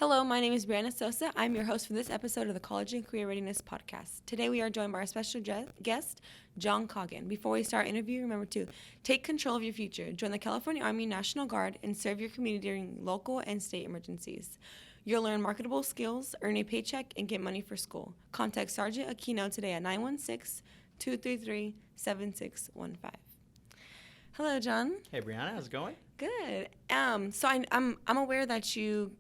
Hello, my name is Brianna Sosa. I'm your host for this episode of the College and Career Readiness podcast. Today we are joined by our special guest, John Coggin. Before we start our interview, remember to take control of your future. Join the California Army National Guard and serve your community during local and state emergencies. You'll learn marketable skills, earn a paycheck, and get money for school. Contact Sergeant Aquino today at 916-233-7615. Hello, John. Hey, Brianna, how's it going? Good. So I'm aware that you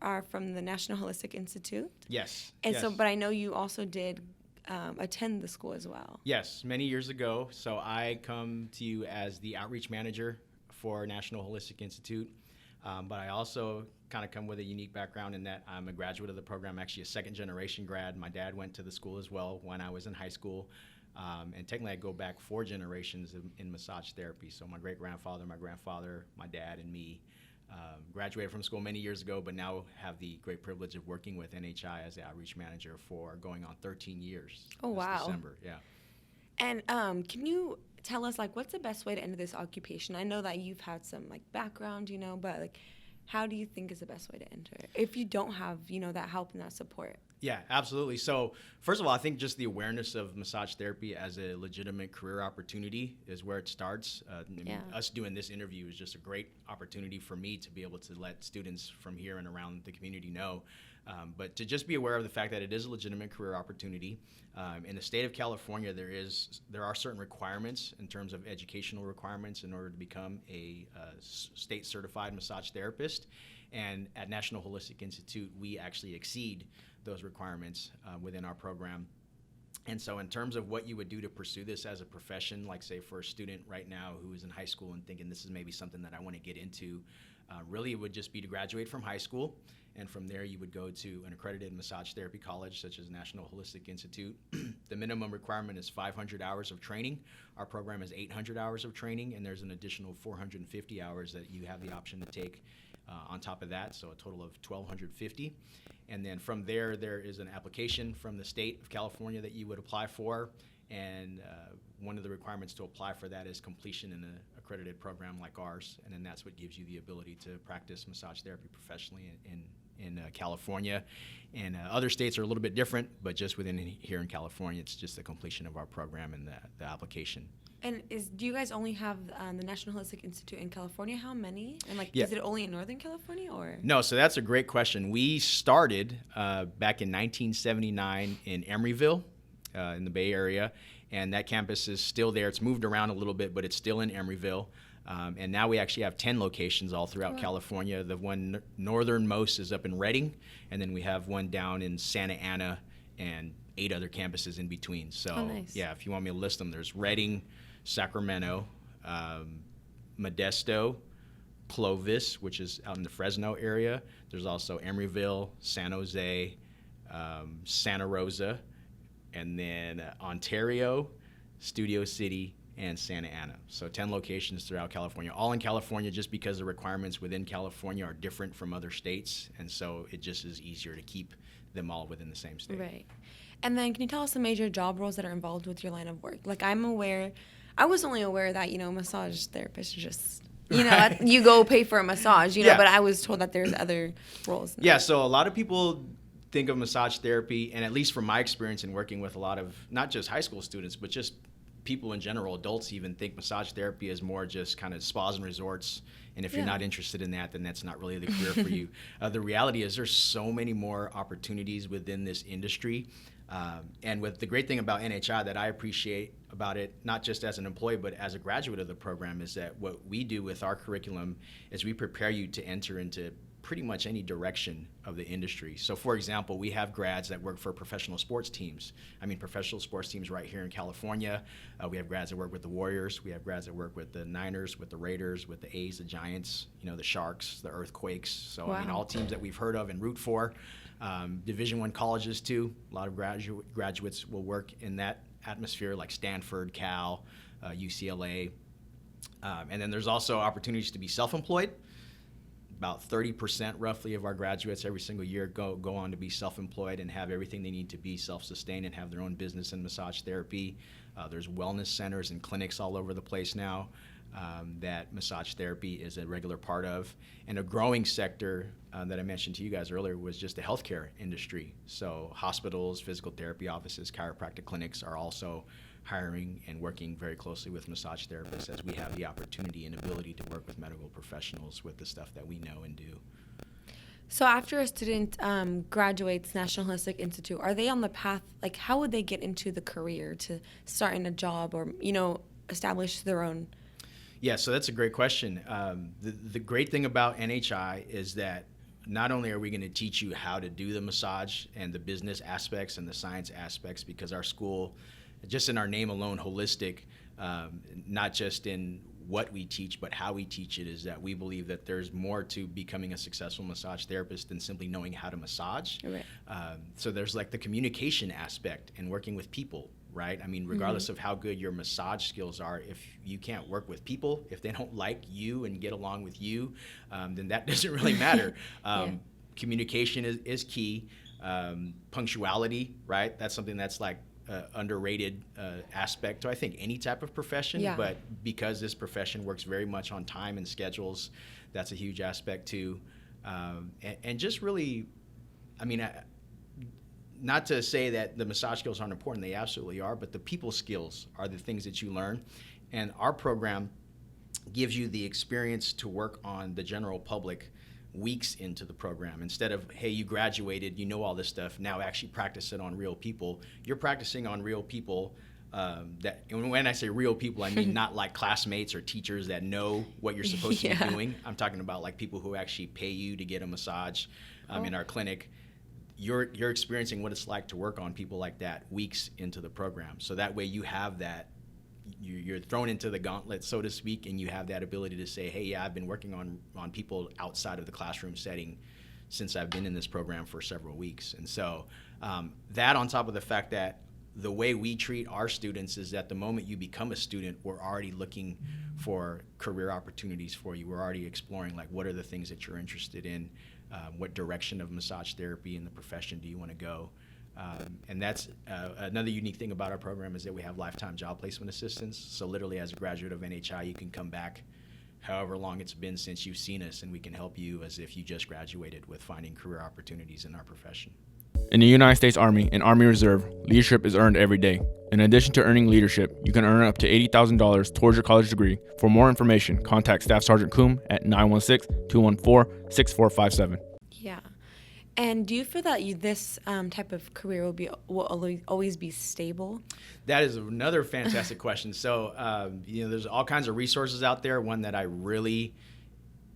are from the National Holistic Institute. Yes. And yes. so, but I know you also did attend the school as well. Yes, many years ago. So I come to you as the outreach manager for National Holistic Institute. But I also kind of come with a unique background in that I'm a graduate of the program, actually a second generation grad. My dad went to the school as well when I was in high school. And technically I go back 4 generations in massage therapy. So my great-grandfather, my grandfather, my dad, and me graduated from school many years ago, but now have the great privilege of working with NHI as the outreach manager for going on 13 years. Oh, wow. December, yeah. And can you tell us, like, what's the best way to enter this occupation? I know that you've had some, like, background, but, like, how do you think is the best way to enter if you don't have, that help and that support? Yeah, absolutely. So first of all, I think just the awareness of massage therapy as a legitimate career opportunity is where it starts. Us doing this interview is just a great opportunity for me to be able to let students from here and around the community know. But to just be aware of the fact that it is a legitimate career opportunity. In the state of California, there are certain requirements in terms of educational requirements in order to become a state certified massage therapist. And at National Holistic Institute, we actually exceed those requirements within our program. And so in terms of what you would do to pursue this as a profession, like say for a student right now who is in high school and thinking this is maybe something that I want to get into, really it would just be to graduate from high school. And from there you would go to an accredited massage therapy college such as National Holistic Institute. The minimum requirement is 500 hours of training. Our program is 800 hours of training, and there's an additional 450 hours that you have the option to take on top of that, so a total of 1,250. And then from there is an application from the state of California that you would apply for, and one of the requirements to apply for that is completion in an accredited program like ours, and then that's what gives you the ability to practice massage therapy professionally in California. And other states are a little bit different, but just within here in California, it's just the completion of our program and the application. And do you guys only have the National Holistic Institute in California? How many? And is it only in Northern California or? No, so that's a great question. We started back in 1979 in Emeryville, in the Bay Area, and that campus is still there. It's moved around a little bit, but it's still in Emeryville. And now we actually have 10 locations all throughout California. The one northernmost is up in Redding, and then we have one down in Santa Ana and 8 other campuses in between. So, nice. Yeah, if you want me to list them, there's Redding, Sacramento, Modesto, Clovis, which is out in the Fresno area. There's also Emeryville, San Jose, Santa Rosa, and then Ontario, Studio City, and Santa Ana. So 10 locations throughout California, all in California, just because the requirements within California are different from other states, and so it just is easier to keep them all within the same state. Right. And then can you tell us the major job roles that are involved with your line of work? Like I was only aware that, massage therapists are just, Right. you go pay for a massage, Yeah. but I was told that there's other roles. Yeah, so a lot of people think of massage therapy, and at least from my experience in working with a lot of, not just high school students, but just people in general, adults even, think massage therapy is more just kind of spas and resorts. And if you're not interested in that, then that's not really the career for you. The reality is there's so many more opportunities within this industry. And with the great thing about NHI that I appreciate about it, not just as an employee, but as a graduate of the program, is that what we do with our curriculum is we prepare you to enter into pretty much any direction of the industry. So for example, we have grads that work for professional sports teams. Professional sports teams right here in California. We have grads that work with the Warriors. We have grads that work with the Niners, with the Raiders, with the A's, the Giants, the Sharks, the Earthquakes. So all teams that we've heard of and root for. Division I colleges too. A lot of graduates will work in that atmosphere, like Stanford, Cal, UCLA. And then there's also opportunities to be self-employed. About 30% roughly of our graduates every single year go on to be self-employed and have everything they need to be self-sustained and have their own business in massage therapy. There's wellness centers and clinics all over the place now. that massage therapy is a regular part of. And a growing sector that I mentioned to you guys earlier was just the healthcare industry. So hospitals, physical therapy offices, chiropractic clinics are also hiring and working very closely with massage therapists, as we have the opportunity and ability to work with medical professionals with the stuff that we know and do. So after a student graduates National Holistic Institute, are they on the path, like how would they get into the career to start in a job or, establish their own? Yeah, so that's a great question. The great thing about NHI is that not only are we going to teach you how to do the massage and the business aspects and the science aspects, because our school, just in our name alone, holistic, not just in what we teach, but how we teach it, is that we believe that there's more to becoming a successful massage therapist than simply knowing how to massage. Right. So there's like the communication aspect and working with people, right? I mean, regardless of how good your massage skills are, if you can't work with people, if they don't like you and get along with you, then that doesn't really matter. Communication is key. Punctuality, right? That's something that's like underrated aspect to, I think, any type of profession, but because this profession works very much on time and schedules, that's a huge aspect too. And just really, I mean, not to say that the massage skills aren't important, they absolutely are, but the people skills are the things that you learn. And our program gives you the experience to work on the general public weeks into the program. Instead of, hey, you graduated, you know all this stuff, now actually practice it on real people. You're practicing on real people that, and when I say real people, I mean not like classmates or teachers that know what you're supposed to be doing. I'm talking about like people who actually pay you to get a massage in our clinic. You're experiencing what it's like to work on people like that weeks into the program. So that way you have that, you're thrown into the gauntlet, so to speak, and you have that ability to say, hey, yeah, I've been working on people outside of the classroom setting since I've been in this program for several weeks. And so that, on top of the fact that the way we treat our students is that the moment you become a student, we're already looking for career opportunities for you. We're already exploring, like, what are the things that you're interested in? What direction of massage therapy in the profession do you want to go? And that's another unique thing about our program, is that we have lifetime job placement assistance. So literally, as a graduate of NHI, you can come back however long it's been since you've seen us, and we can help you as if you just graduated with finding career opportunities in our profession. In the United States Army and Army Reserve, leadership is earned every day. In addition to earning leadership, you can earn up to $80,000 towards your college degree. For more information, contact Staff Sergeant Coombe at 916-214-6457. Yeah. And do you feel that this type of career will always be stable? That is another fantastic question. So, there's all kinds of resources out there. One that I really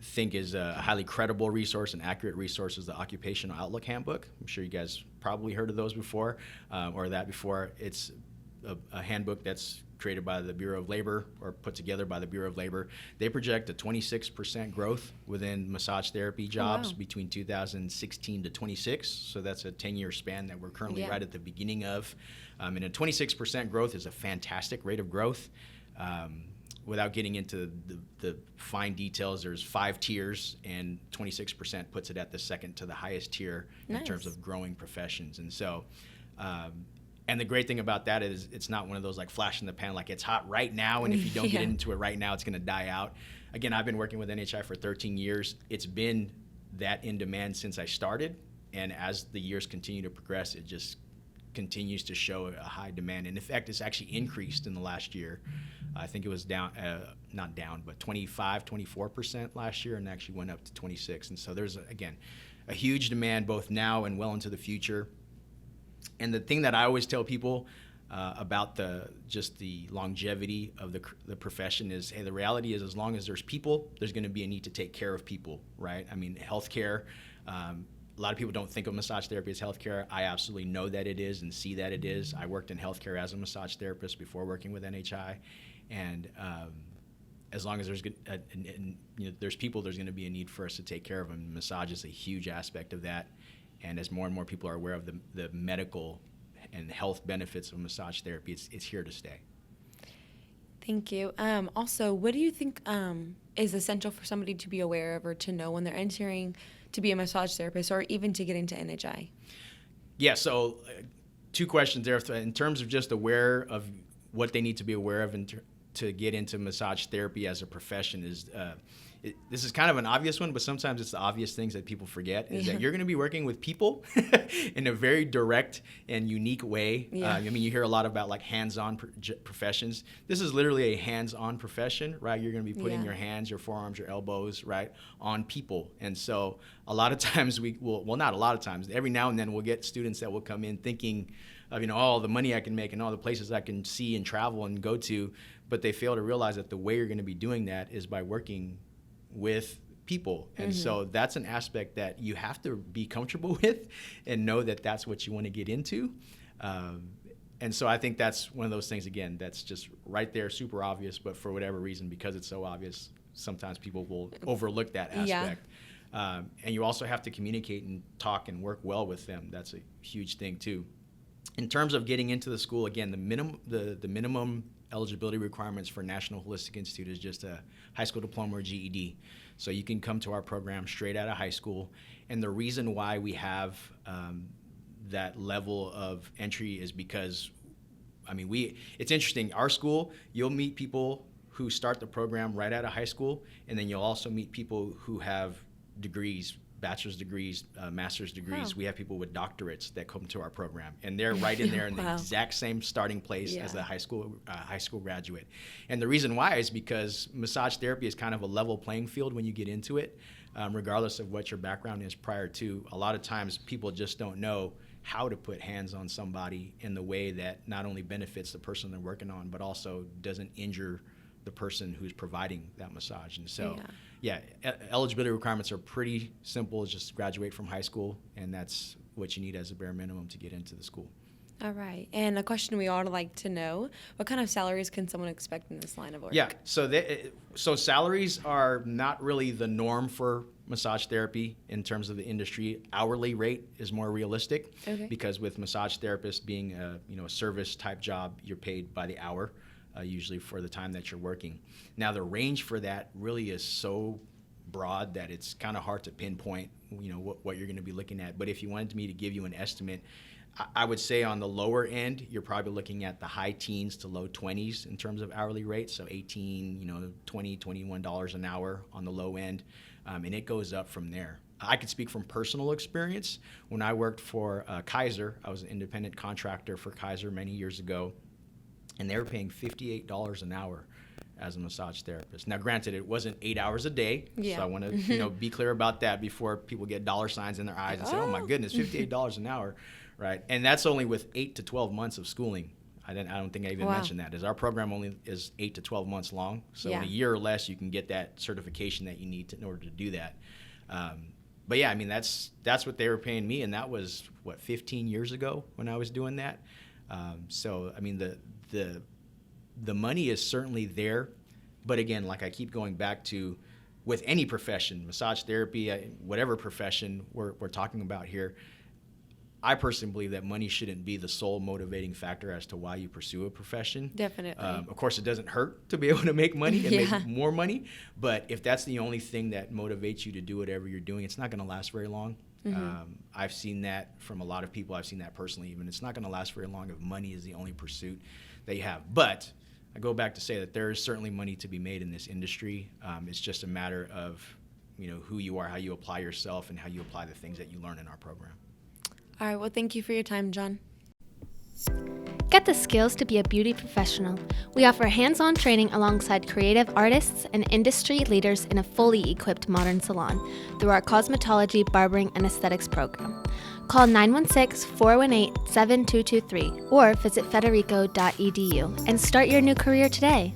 think is a highly credible resource and accurate resource is the Occupational Outlook Handbook. I'm sure you guys probably heard of those before, or that before. It's a handbook that's created by the Bureau of Labor, or put together by the Bureau of Labor. They project a 26% growth within massage therapy jobs between 2016 to 26. So that's a 10-year span that we're currently right at the beginning of. And a 26% growth is a fantastic rate of growth. Without getting into the fine details, there's 5 tiers, and 26% puts it at the second to the highest tier in terms of growing professions. And so, and the great thing about that is it's not one of those like flash in the pan, like it's hot right now, and if you don't get into it right now, it's going to die out. Again, I've been working with NHI for 13 years. It's been that in demand since I started, and as the years continue to progress, it just continues to show a high demand. And in fact, it's actually increased in the last year. I think it was down, not down, but 24% last year, and actually went up to 26. And so there's, again, a huge demand both now and well into the future. And the thing that I always tell people about the longevity of the profession is, hey, the reality is, as long as there's people, there's going to be a need to take care of people, right? I mean, healthcare, a lot of people don't think of massage therapy as healthcare. I absolutely know that it is and see that it is. I worked in healthcare as a massage therapist before working with NHI. And as long as there's people, there's going to be a need for us to take care of them. Massage is a huge aspect of that. And as more and more people are aware of the medical and health benefits of massage therapy, it's here to stay. Thank you. Also, what do you think is essential for somebody to be aware of or to know when they're entering to be a massage therapist, or even to get into NHI? Yeah, so 2 questions there. In terms of just aware of what they need to be aware of to get into massage therapy as a profession is, this is kind of an obvious one, but sometimes it's the obvious things that people forget, is that you're going to be working with people in a very direct and unique way. I mean, you hear a lot about like hands-on professions. This is literally a hands-on profession, right? You're going to be putting your hands, your forearms, your elbows, right, on people. And so a lot of times well, not a lot of times, every now and then we'll get students that will come in thinking of, all the money I can make and all the places I can see and travel and go to, but they fail to realize that the way you're going to be doing that is by working with people. And so that's an aspect that you have to be comfortable with and know that that's what you want to get into. And so I think that's one of those things, again, that's just right there, super obvious, but for whatever reason, because it's so obvious, sometimes people will overlook that aspect. And you also have to communicate and talk and work well with them. That's a huge thing too. In terms of getting into the school, again, the minimum eligibility requirements for National Holistic Institute is just a high school diploma or GED. So you can come to our program straight out of high school. And the reason why we have that level of entry is because, it's interesting. Our school, you'll meet people who start the program right out of high school, and then you'll also meet people who have degrees, bachelor's degrees, master's degrees. We have people with doctorates that come to our program, and they're right in there in the exact same starting place as a high school graduate. And the reason why is because massage therapy is kind of a level playing field when you get into it, regardless of what your background is prior to. A lot of times people just don't know how to put hands on somebody in the way that not only benefits the person they're working on, but also doesn't injure the person who's providing that massage. And so, eligibility requirements are pretty simple. It's just graduate from high school, and that's what you need as a bare minimum to get into the school. All right. And a question we all like to know, what kind of salaries can someone expect in this line of work? Yeah, so salaries are not really the norm for massage therapy in terms of the industry. Hourly rate is more realistic because with massage therapists being a service type job, you're paid by the hour. Usually for the time that you're working. Now, the range for that really is so broad that it's kind of hard to pinpoint, what you're going to be looking at. But if you wanted me to give you an estimate, I would say on the lower end, you're probably looking at the high teens to low 20s in terms of hourly rates. So $18, $20, $21 an hour on the low end. And it goes up from there. I could speak from personal experience. When I worked for Kaiser, I was an independent contractor for Kaiser many years ago. And they were paying $58 an hour as a massage therapist. Now, granted, it wasn't 8 hours a day, so I want to be clear about that before people get dollar signs in their eyes and say, "Oh my goodness, $58 an hour," right? And that's only with 8 to 12 months of schooling. I don't think I even mentioned that. Our program only is 8 to 12 months long, so in a year or less, you can get that certification that you need in order to do that. But yeah, that's what they were paying me, and that was 15 years ago when I was doing that. So the money is certainly there, but again, like I keep going back to, with any profession, massage therapy, whatever profession we're talking about here, I personally believe that money shouldn't be the sole motivating factor as to why you pursue a profession. Definitely. Of course, it doesn't hurt to be able to make money and make more money, but if that's the only thing that motivates you to do whatever you're doing, it's not going to last very long. I've seen that from a lot of people. I've seen that personally even. It's not going to last very long if money is the only pursuit that you have. But I go back to say that there is certainly money to be made in this industry. It's just a matter of who you are, how you apply yourself, and how you apply the things that you learn in our program. All right. Well, thank you for your time, John. Get the skills to be a beauty professional. We offer hands-on training alongside creative artists and industry leaders in a fully equipped modern salon through our cosmetology, barbering, and aesthetics program. Call 916-418-7223 or visit federico.edu and start your new career today.